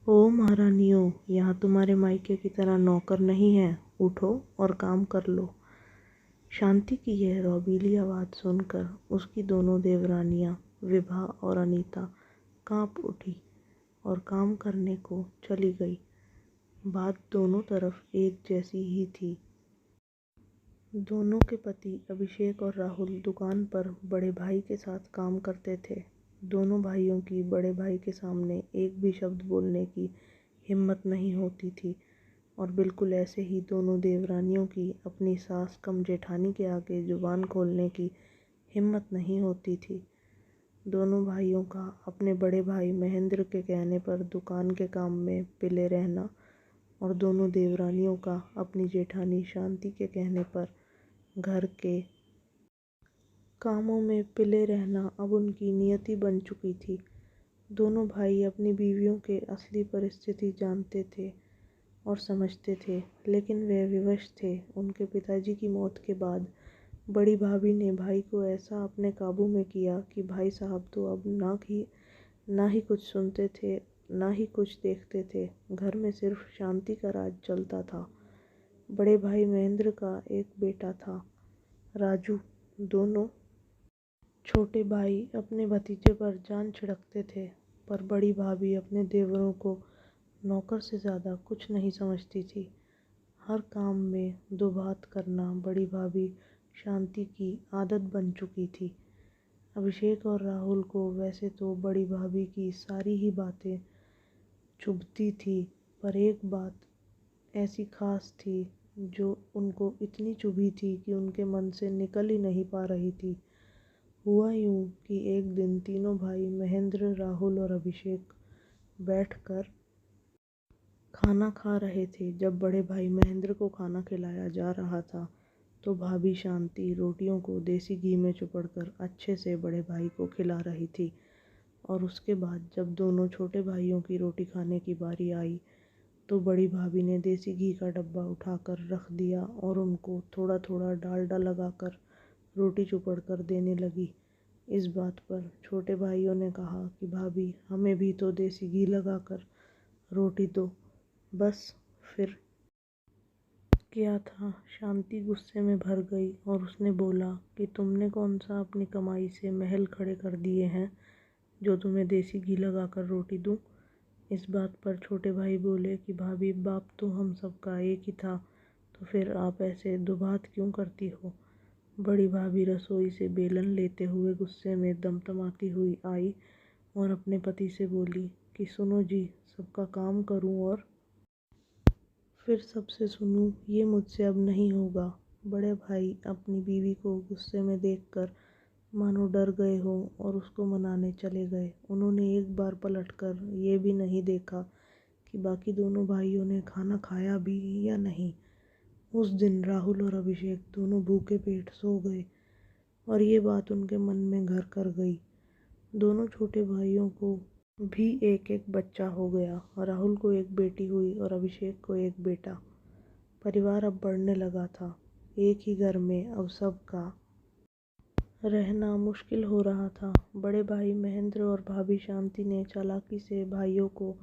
ओ महारानियों, यहाँ तुम्हारे मायके की तरह नौकर नहीं है। उठो और काम कर लो। शांति की यह रौबीली आवाज़ सुनकर उसकी दोनों देवरानियाँ विभा और अनीता काँप उठी और काम करने को चली गई। बात दोनों तरफ एक जैसी ही थी। दोनों के पति अभिषेक और राहुल दुकान पर बड़े भाई के साथ काम करते थे। दोनों भाइयों की बड़े भाई के सामने एक भी शब्द बोलने की हिम्मत नहीं होती थी और बिल्कुल ऐसे ही दोनों देवरानियों की अपनी सास कम जेठानी के आगे जुबान खोलने की हिम्मत नहीं होती थी। दोनों भाइयों का अपने बड़े भाई महेंद्र के कहने पर दुकान के काम में पिले रहना और दोनों देवरानियों का अपनी जेठानी शांति के कहने पर घर के कामों में पिले रहना अब उनकी नियति बन चुकी थी। दोनों भाई अपनी बीवियों के असली परिस्थिति जानते थे और समझते थे, लेकिन वे विवश थे। उनके पिताजी की मौत के बाद बड़ी भाभी ने भाई को ऐसा अपने काबू में किया कि भाई साहब तो अब ना ही कुछ सुनते थे, ना ही कुछ देखते थे। घर में सिर्फ शांति का राज चलता था। बड़े भाई महेंद्र का एक बेटा था, राजू। दोनों छोटे भाई अपने भतीजे पर जान छिड़कते थे, पर बड़ी भाभी अपने देवरों को नौकर से ज़्यादा कुछ नहीं समझती थी। हर काम में दो बात करना बड़ी भाभी शांति की आदत बन चुकी थी। अभिषेक और राहुल को वैसे तो बड़ी भाभी की सारी ही बातें चुभती थी, पर एक बात ऐसी खास थी जो उनको इतनी चुभी थी कि उनके मन से निकल ही नहीं पा रही थी। हुआ यूँ कि एक दिन तीनों भाई महेंद्र, राहुल और अभिषेक बैठकर खाना खा रहे थे। जब बड़े भाई महेंद्र को खाना खिलाया जा रहा था तो भाभी शांति रोटियों को देसी घी में चुपड़कर अच्छे से बड़े भाई को खिला रही थी। और उसके बाद जब दोनों छोटे भाइयों की रोटी खाने की बारी आई तो बड़ी भाभी ने देसी घी का डब्बा उठाकर रख दिया और उनको थोड़ा थोड़ा डालडा लगाकर रोटी चुपड़कर देने लगी। इस बात पर छोटे भाइयों ने कहा कि भाभी, हमें भी तो देसी घी लगाकर रोटी दो। बस फिर क्या था, शांति गुस्से में भर गई और उसने बोला कि तुमने कौन सा अपनी कमाई से महल खड़े कर दिए हैं जो तुम्हें देसी घी लगाकर रोटी दूं। इस बात पर छोटे भाई बोले कि भाभी, बाप तो हम सबका एक ही था, तो फिर आप ऐसे दुबात क्यों करती हो। बड़ी भाभी रसोई से बेलन लेते हुए गुस्से में दमदमाती हुई आई और अपने पति से बोली कि सुनो जी, सबका काम करूं और फिर सबसे सुनूं, ये मुझसे अब नहीं होगा। बड़े भाई अपनी बीवी को गुस्से में देखकर मानो डर गए हों और उसको मनाने चले गए। उन्होंने एक बार पलटकर ये भी नहीं देखा कि बाकी दोनों भाइयों ने खाना खाया भी या नहीं। उस दिन राहुल और अभिषेक दोनों भूखे पेट सो गए और ये बात उनके मन में घर कर गई। दोनों छोटे भाइयों को भी एक एक बच्चा हो गया। राहुल को एक बेटी हुई और अभिषेक को एक बेटा। परिवार अब बढ़ने लगा था। एक ही घर में अब सबका रहना मुश्किल हो रहा था। बड़े भाई महेंद्र और भाभी शांति ने चालाकी से भाइयों को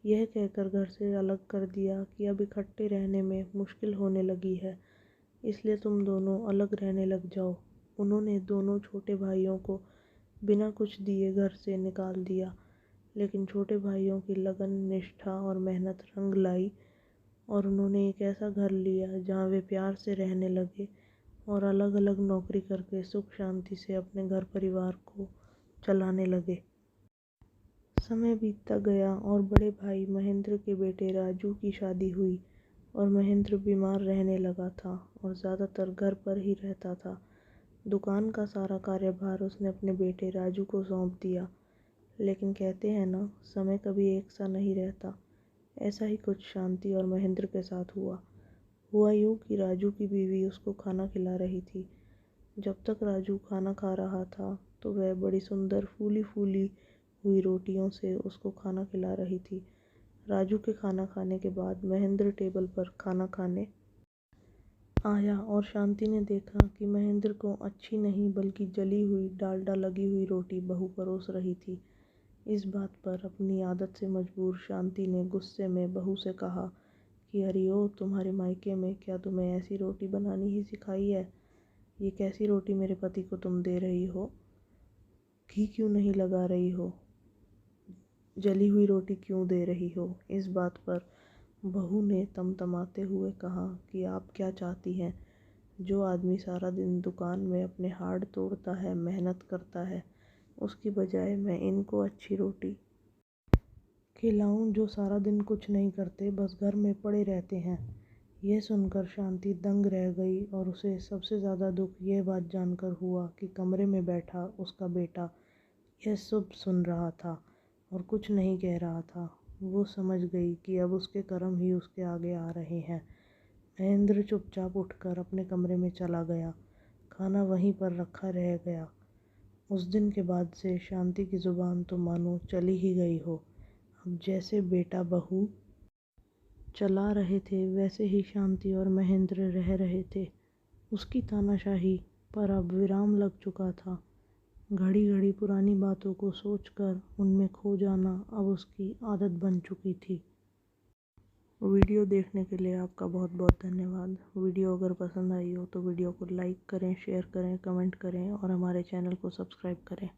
यह कहकर घर से अलग कर दिया कि अब इकट्ठे रहने में मुश्किल होने लगी है, इसलिए तुम दोनों अलग रहने लग जाओ। उन्होंने दोनों छोटे भाइयों को बिना कुछ दिए घर से निकाल दिया, लेकिन छोटे भाइयों की लगन, निष्ठा और मेहनत रंग लाई और उन्होंने एक ऐसा घर लिया जहाँ वे प्यार से रहने लगे और अलग अलग नौकरी करके सुख शांति से अपने घर परिवार को चलाने लगे। समय बीतता गया और बड़े भाई महेंद्र के बेटे राजू की शादी हुई और महेंद्र बीमार रहने लगा था और ज़्यादातर घर पर ही रहता था। दुकान का सारा कार्यभार उसने अपने बेटे राजू को सौंप दिया। लेकिन कहते हैं ना, समय कभी एक सा नहीं रहता। ऐसा ही कुछ शांति और महेंद्र के साथ हुआ यूँ कि राजू की बीवी उसको खाना खिला रही थी। जब तक राजू खाना खा रहा था तो वह बड़ी सुंदर फूली फूली हुई रोटियों से उसको खाना खिला रही थी। राजू के खाना खाने के बाद महेंद्र टेबल पर खाना खाने आया और शांति ने देखा कि महेंद्र को अच्छी नहीं बल्कि जली हुई डालडा लगी हुई रोटी बहू परोस रही थी। इस बात पर अपनी आदत से मजबूर शांति ने गुस्से में बहू से कहा कि अरे ओ, तुम्हारे मायके में क्या तुम्हें ऐसी रोटी बनानी ही सिखाई है? ये कैसी रोटी मेरे पति को तुम दे रही हो? घी क्यों नहीं लगा रही हो? जली हुई रोटी क्यों दे रही हो? इस बात पर बहू ने तमतमाते हुए कहा कि आप क्या चाहती हैं? जो आदमी सारा दिन दुकान में अपने हाथ तोड़ता है, मेहनत करता है, उसकी बजाय मैं इनको अच्छी रोटी खिलाऊं जो सारा दिन कुछ नहीं करते, बस घर में पड़े रहते हैं। यह सुनकर शांति दंग रह गई और उसे सबसे ज़्यादा दुख यह बात जानकर हुआ कि कमरे में बैठा उसका बेटा यह सब सुन रहा था और कुछ नहीं कह रहा था। वो समझ गई कि अब उसके कर्म ही उसके आगे आ रहे हैं। महेंद्र चुपचाप उठकर अपने कमरे में चला गया। खाना वहीं पर रखा रह गया। उस दिन के बाद से शांति की ज़ुबान तो मानो चली ही गई हो। अब जैसे बेटा बहू चला रहे थे वैसे ही शांति और महेंद्र रह रहे थे। उसकी तानाशाही पर अब विराम लग चुका था। घड़ी घड़ी पुरानी बातों को सोचकर उनमें खो जाना अब उसकी आदत बन चुकी थी। वीडियो देखने के लिए आपका बहुत बहुत धन्यवाद। वीडियो अगर पसंद आई हो तो वीडियो को लाइक करें, शेयर करें, कमेंट करें और हमारे चैनल को सब्सक्राइब करें।